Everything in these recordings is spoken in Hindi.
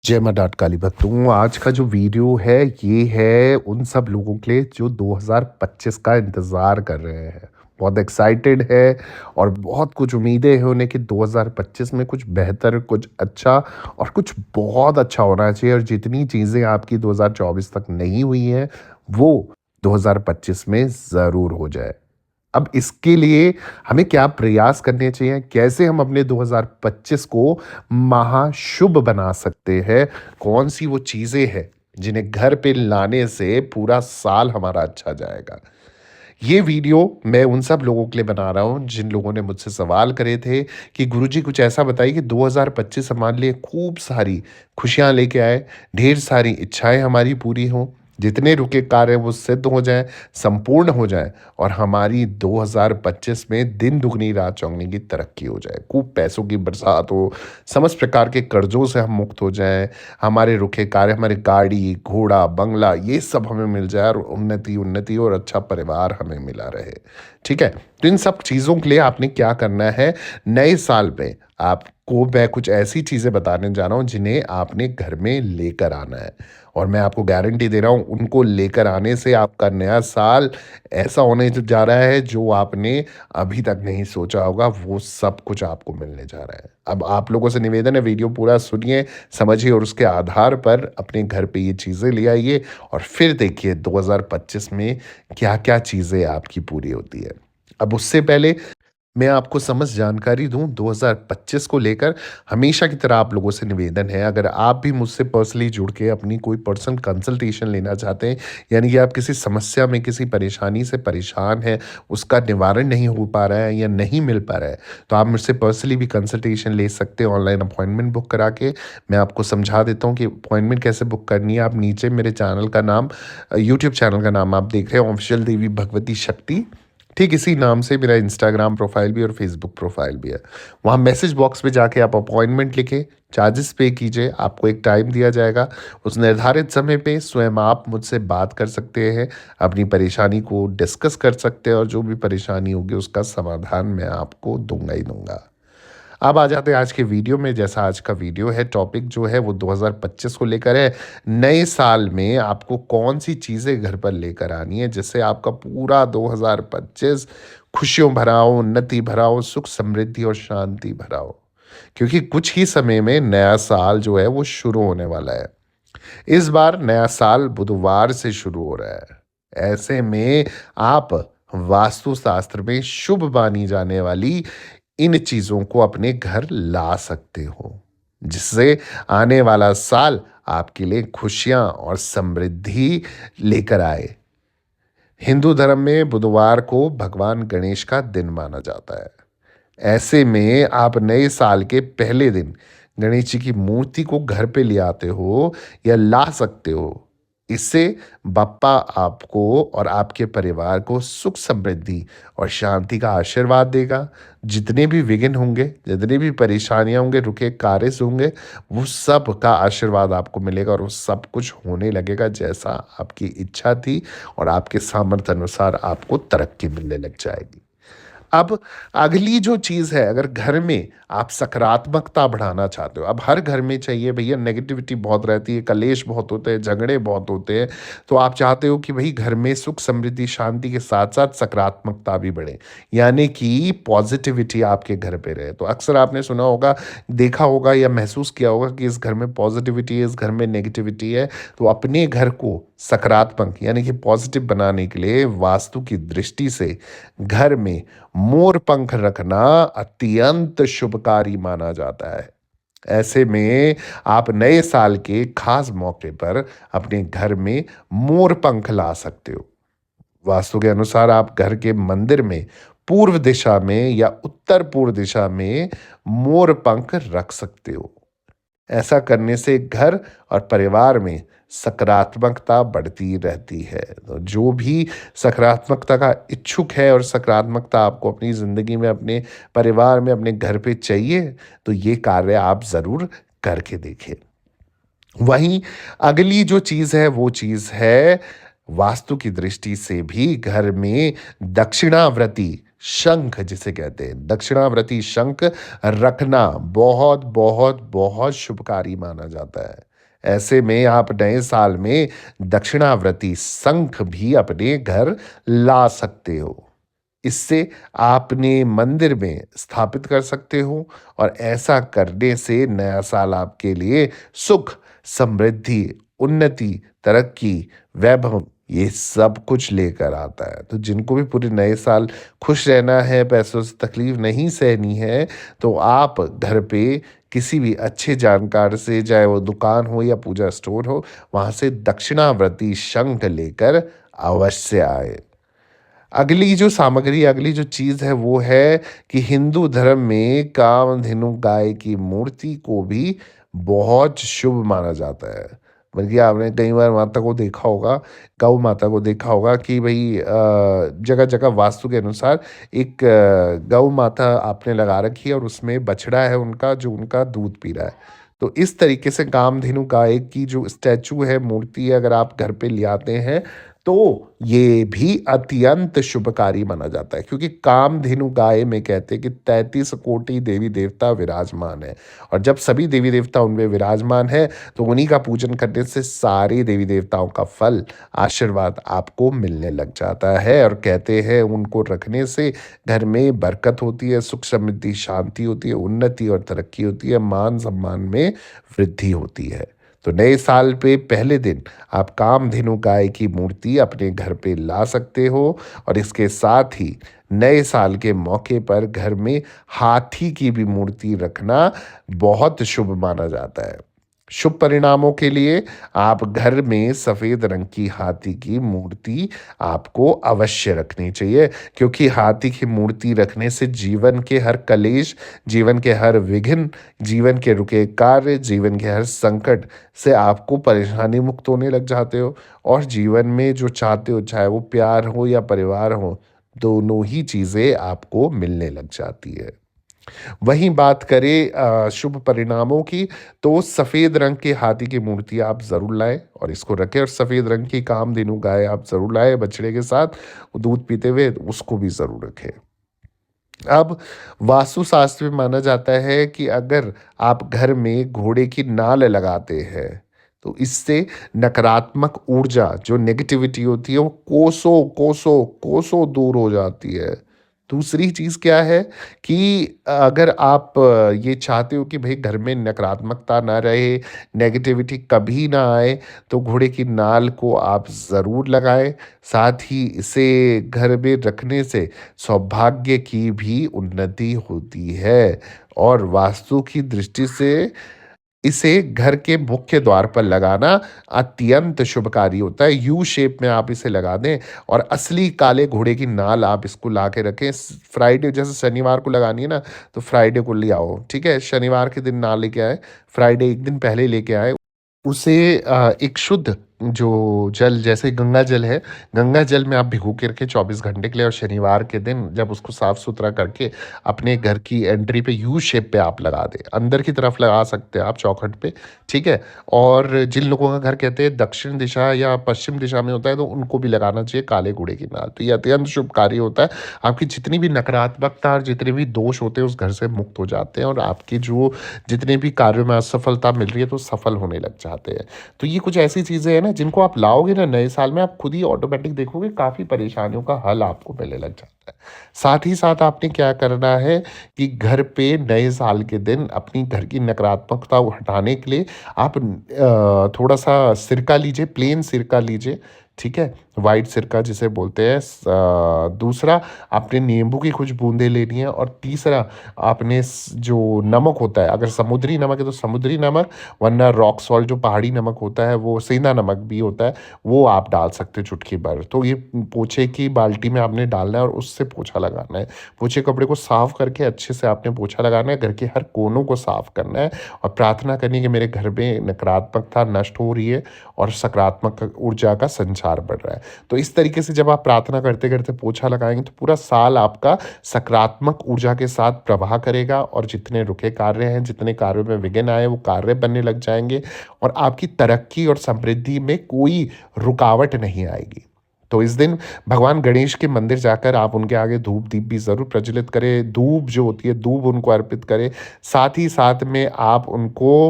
जय माँ डाट काली भक्तों। आज का जो वीडियो है ये है उन सब लोगों के लिए जो 2025 का इंतज़ार कर रहे हैं। बहुत एक्साइटेड है और बहुत कुछ उम्मीदें हैं उन्हें कि 2025 में कुछ बेहतर, कुछ अच्छा और कुछ बहुत अच्छा होना चाहिए और जितनी चीज़ें आपकी 2024 तक नहीं हुई हैं, वो 2025 में ज़रूर हो जाए। अब इसके लिए हमें क्या प्रयास करने चाहिए? कैसे हम अपने 2025 को महाशुभ बना सकते हैं? कौन-सी वो चीज़ें हैं, जिन्हें घर पे लाने से पूरा साल हमारा अच्छा जाएगा? ये वीडियो मैं उन सब लोगों के लिए बना रहा हूँ, जिन लोगों ने मुझसे सवाल करे थे कि गुरुजी कुछ ऐसा बताइए कि 2025 हमारे लिए खूब सारी खुशियाँ लेके आए, ढेर सारी इच्छाएँ हमारी पूरी हों, जितने रुके कार्य वो सिद्ध हो जाएँ, संपूर्ण हो जाएँ और हमारी 2025 में दिन दुगनी रात चौगुनी की तरक्की हो जाए। खूब पैसों की बरसात हो, समस्त प्रकार के कर्ज़ों से हम मुक्त हो जाएँ, हमारे रुके कार्य, हमारी गाड़ी, घोड़ा, बंगला ये सब हमें मिल जाए और उन्नति और अच्छा परिवार हमें मिला रहे। ठीक है? तो इन सब चीज़ों के लिए आपने क्या करना है, नए साल में आपको मैं कुछ ऐसी चीज़ें बताने जा रहा हूँ जिन्हें आपने घर में लेकर आना है और मैं आपको गारंटी दे रहा हूँ उनको लेकर आने से आपका नया साल ऐसा होने जा रहा है जो आपने अभी तक नहीं सोचा होगा, वो सब कुछ आपको मिलने जा रहा है। अब आप लोगों से निवेदन है वीडियो पूरा सुनिए, समझिए और उसके आधार पर अपने घर पे ये चीज़ें ले आइए और फिर देखिए 2025 में क्या-क्या चीज़ें आपकी पूरी होती है। अब उससे पहले मैं आपको समस्त जानकारी दूँ 2025 को लेकर हमेशा की तरह आप लोगों से निवेदन है, अगर आप भी मुझसे पर्सनली जुड़ के अपनी कोई पर्सनल कंसल्टेशन लेना चाहते हैं, यानी कि आप किसी समस्या में, किसी परेशानी से परेशान हैं, उसका निवारण नहीं हो पा रहा है या नहीं मिल पा रहा है, तो आप मुझसे पर्सनली भी कंसल्टेशन ले सकते हैं ऑनलाइन अपॉइंटमेंट बुक करा के। मैं आपको समझा देता हूँ कि अपॉइंटमेंट कैसे बुक करनी है। आप नीचे मेरे चैनल का नाम यूट्यूब चैनल का नाम आप देख रहे हैं ऑफ़िशियल देवी भगवती शक्ति। ठीक इसी नाम से मेरा इंस्टाग्राम प्रोफाइल भी और फेसबुक प्रोफाइल भी है। वहाँ मैसेज बॉक्स में जाके आप अपॉइंटमेंट लिखें, चार्जेस पे कीजिए, आपको एक टाइम दिया जाएगा। उस निर्धारित समय पे स्वयं आप मुझसे बात कर सकते हैं, अपनी परेशानी को डिस्कस कर सकते हैं और जो भी परेशानी होगी उसका समाधान मैं आपको दूँगा ही दूँगा। अब आ जाते हैं आज के वीडियो में। जैसा आज का वीडियो है, टॉपिक जो है वो 2025 को लेकर है। नए साल में आपको कौन-सी चीज़ें घर पर लेकर आनी है जिससे आपका पूरा 2025 खुशियों भरा हो, उन्नति भरा हो, सुख समृद्धि और शांति भरा हो। क्योंकि कुछ ही समय में नया साल जो है वो शुरू होने वाला है। इस बार नया साल बुधवार से शुरू हो रहा है। ऐसे में आप वास्तुशास्त्र में शुभ मानी जाने वाली इन चीज़ों को अपने घर ला सकते हो, जिससे आने वाला साल आपके लिए खुशियाँ और समृद्धि लेकर आए। हिंदू धर्म में बुधवार को भगवान गणेश का दिन माना जाता है। ऐसे में आप नए साल के पहले दिन गणेश जी की मूर्ति को घर पे ले आते हो या ला सकते हो। इससे बप्पा आपको और आपके परिवार को सुख समृद्धि और शांति का आशीर्वाद देगा। जितने भी विघ्न होंगे, जितनी भी परेशानियां होंगे, रुके कार्य होंगे, वो सब का आशीर्वाद आपको मिलेगा और वो सब कुछ होने लगेगा जैसा आपकी इच्छा थी और आपके सामर्थ्य अनुसार आपको तरक्की मिलने लग जाएगी। अब अगली जो चीज़ है, अगर घर में आप सकारात्मकता बढ़ाना चाहते हो, अब हर घर में चाहिए भैया, नेगेटिविटी बहुत रहती है, कलेश बहुत होते हैं, झगड़े बहुत होते हैं, तो आप चाहते हो कि भई घर में सुख, समृद्धि, शांति के साथ-साथ सकारात्मकता भी बढ़े, यानी कि पॉज़िटिविटी आपके घर पे रहे। तो अक्सर आपने सुना होगा, देखा होगा या महसूस किया होगा कि इस घर में पॉज़िटिविटी है, इस घर में नेगेटिविटी है, तो अपने घर को सकारात्मक यानी कि पॉज़िटिव बनाने के लिए वास्तु की दृष्टि से घर में मोर पंख रखना अत्यंत शुभकारी माना जाता है। ऐसे में आप नए साल के खास मौके पर अपने घर में मोर पंख ला सकते हो। वास्तु के अनुसार आप घर के मंदिर में पूर्व दिशा में या उत्तर पूर्व दिशा में मोर पंख रख सकते हो। ऐसा करने से घर और परिवार में सकारात्मकता बढ़ती रहती है। तो जो भी सकारात्मकता का इच्छुक है और सकारात्मकता आपको अपनी ज़िंदगी में, अपने परिवार में, अपने घर पे चाहिए, तो ये कार्य आप ज़रूर करके देखिए। वहीं अगली जो चीज़ है वो चीज़ है वास्तु की दृष्टि से भी घर में दक्षिणावर्ती शंख जिसे कहते हैं, दक्षिणावर्ती शंख रखना बहुत बहुत बहुत शुभकारी माना जाता है। ऐसे में आप नए साल में दक्षिणावर्ती शंख भी अपने घर ला सकते हो। इससे आपने मंदिर में स्थापित कर सकते हो और ऐसा करने से नया साल आपके लिए सुख, समृद्धि, उन्नति, तरक्की, वैभव ये सब कुछ लेकर आता है। तो जिनको भी पूरे नए साल खुश रहना है, पैसों से तकलीफ नहीं सहनी है, तो आप घर पे किसी भी अच्छे जानकार से, चाहे वो दुकान हो या पूजा स्टोर हो, वहाँ से दक्षिणावर्ती शंख लेकर अवश्य आए। अगली जो सामग्री, अगली जो चीज़ है वो है कि हिंदू धर्म में कामधेनु गाय की मूर्ति को भी बहुत शुभ माना जाता है। बल्कि आपने कई बार माता को देखा होगा, गौ माता को देखा होगा कि भई जगह-जगह वास्तु के अनुसार एक गौ माता आपने लगा रखी है और उसमें बछड़ा है उनका जो उनका दूध पी रहा है। तो इस तरीके से कामधेनु गाय की जो स्टैच्यू है, मूर्ति है, अगर आप घर पे ले आते हैं तो ये भी अत्यंत शुभकारी माना जाता है, क्योंकि कामधेनु गाय में कहते हैं कि 33 कोटि देवी देवता विराजमान है और जब सभी देवी देवता उनमें विराजमान है तो उन्हीं का पूजन करने से सारे देवी देवताओं का फल, आशीर्वाद आपको मिलने लग जाता है। और कहते हैं उनको रखने से घर में बरकत होती है, सुख समृद्धि शांति होती है, उन्नति और तरक्की होती है, मान सम्मान में वृद्धि होती है। तो नए साल पे पहले दिन आप कामधेनु गाय की मूर्ति अपने घर पे ला सकते हो और इसके साथ ही नए साल के मौके पर घर में हाथी की भी मूर्ति रखना बहुत शुभ माना जाता है। शुभ परिणामों के लिए आप घर में सफ़ेद रंग की हाथी की मूर्ति आपको अवश्य रखनी चाहिए, क्योंकि हाथी की मूर्ति रखने से जीवन के हर कलेश, जीवन के हर विघ्न, जीवन के रुके कार्य, जीवन के हर संकट से आपको परेशानी मुक्त होने लग जाते हो और जीवन में जो चाहते हो, चाहे वो प्यार हो या परिवार हो, दोनों ही चीज़ें आपको मिलने लग जाती है। वहीं बात करें शुभ परिणामों की, तो सफ़ेद रंग के हाथी की मूर्ति आप ज़रूर लाएँ और इसको रखें और सफ़ेद रंग की कामधेनु गाय आप ज़रूर लाएँ बछड़े के साथ, दूध पीते हुए, उसको भी ज़रूर रखें। अब वास्तुशास्त्र में माना जाता है कि अगर आप घर में घोड़े की नाल लगाते हैं, तो इससे नकारात्मक ऊर्जा जो नेगेटिविटी होती है वो कोसों, कोसों, कोसों दूर हो जाती है। दूसरी चीज़ क्या है कि अगर आप ये चाहते हो कि भई घर में नकारात्मकता ना रहे, नेगेटिविटी कभी ना आए, तो घोड़े की नाल को आप ज़रूर लगाएँ। साथ ही इसे घर में रखने से सौभाग्य की भी उन्नति होती है और वास्तु की दृष्टि से इसे घर के मुख्य द्वार पर लगाना अत्यंत शुभकारी होता है। यू शेप में आप इसे लगा दें और असली काले घोड़े की नाल आप इसको ला के रखें। फ्राइडे जैसे शनिवार को लगानी है ना, तो फ्राइडे को ले आओ, ठीक है? शनिवार के दिन ना लेके आए, फ्राइडे एक दिन पहले लेके आए। उसे एक शुद्ध जो जल, जैसे गंगा जल है, गंगा जल में आप भिगो के रखें 24 घंटे के लिए और शनिवार के दिन जब उसको साफ-सुथरा करके अपने घर की एंट्री पे यू शेप पे आप लगा दें। अंदर की तरफ लगा सकते हैं आप चौखट पे, ठीक है? और जिन लोगों का घर कहते हैं दक्षिण दिशा या पश्चिम दिशा में होता है, तो उनको भी लगाना चाहिए काले कूड़े की नाल। तो ये अत्यंत शुभकारी होता है। आपकी जितनी भी नकारात्मकता और जितने भी दोष होते हैं, उस घर से मुक्त हो जाते हैं और आपकी जो जितने भी कार्यों में असफलता मिल रही है, तो सफल होने लग जाते हैं। तो ये कुछ ऐसी चीज़ें हैं ना जिनको आप लाओगे ना नए साल में, आप खुद ही ऑटोमेटिक देखोगे काफ़ी परेशानियों का हल आपको मिलने लग जाता है। साथ ही साथ आपने क्या करना है कि घर पे नए साल के दिन अपनी घर की नकारात्मकता को हटाने के लिए आप थोड़ा-सा सिरका लीजिए, प्लेन सिरका लीजिए, ठीक है? व्हाइट सिरका जिसे बोलते हैं। दूसरा आपने नींबू की कुछ बूँदें लेनी है और तीसरा आपने जो नमक होता है, अगर समुद्री नमक है तो समुद्री नमक, वरना रॉक सॉल्ट जो पहाड़ी नमक होता है, वो सेंधा नमक भी होता है, वो आप डाल सकते हो चुटकी भर। तो ये पोछे की बाल्टी में आपने डालना है और उससे पोछा लगाना है। पोछे कपड़े को साफ करके अच्छे से आपने पोछा लगाना है, घर के हर कोनों को साफ करना है और प्रार्थना करनी है कि मेरे घर में नकारात्मकता नष्ट हो रही है और सकारात्मक ऊर्जा का संचार बढ़ रहा है। तो इस तरीके से जब आप प्रार्थना करते-करते पोछा लगाएँगे तो पूरा साल आपका सकारात्मक ऊर्जा के साथ प्रवाह करेगा और जितने रुके कार्य हैं, जितने कार्यों में विघ्न आए, वो कार्य बनने लग जाएँगे और आपकी तरक्की और समृद्धि में कोई रुकावट नहीं आएगी। तो इस दिन भगवान गणेश के मंदिर जाकर आप उनके आगे धूप दीप भी ज़रूर प्रज्वलित करें। धूप जो होती है, धूप उनको अर्पित करें। साथ ही साथ में आप उनको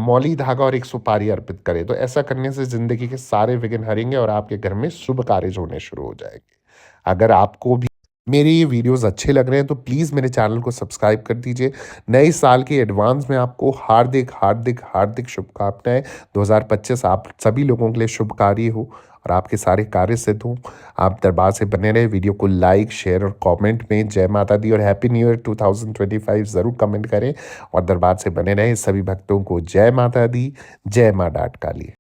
मौली धागा और एक सुपारी अर्पित करें। तो ऐसा करने से ज़िंदगी के सारे विघ्न हरेंगे और आपके घर में शुभ कार्य होने शुरू हो जाएँगे। अगर आपको भी मेरे ये वीडियोज़ अच्छे लग रहे हैं तो प्लीज़ मेरे चैनल को सब्सक्राइब कर दीजिए। नए साल के एडवांस में आपको हार्दिक, हार्दिक, हार्दिक शुभकामनाएँ। 2025 आप सभी लोगों के लिए शुभकारी हो और आपके सारे कार्य सिद्ध हों। आप दरबार से बने रहें। वीडियो को लाइक, शेयर और कमेंट में जय माता दी और हैप्पी न्यू ईयर 2025 ज़रूर कमेंट करें और दरबार से बने रहें। सभी भक्तों को जय माता दी, जय माँ डाट काली।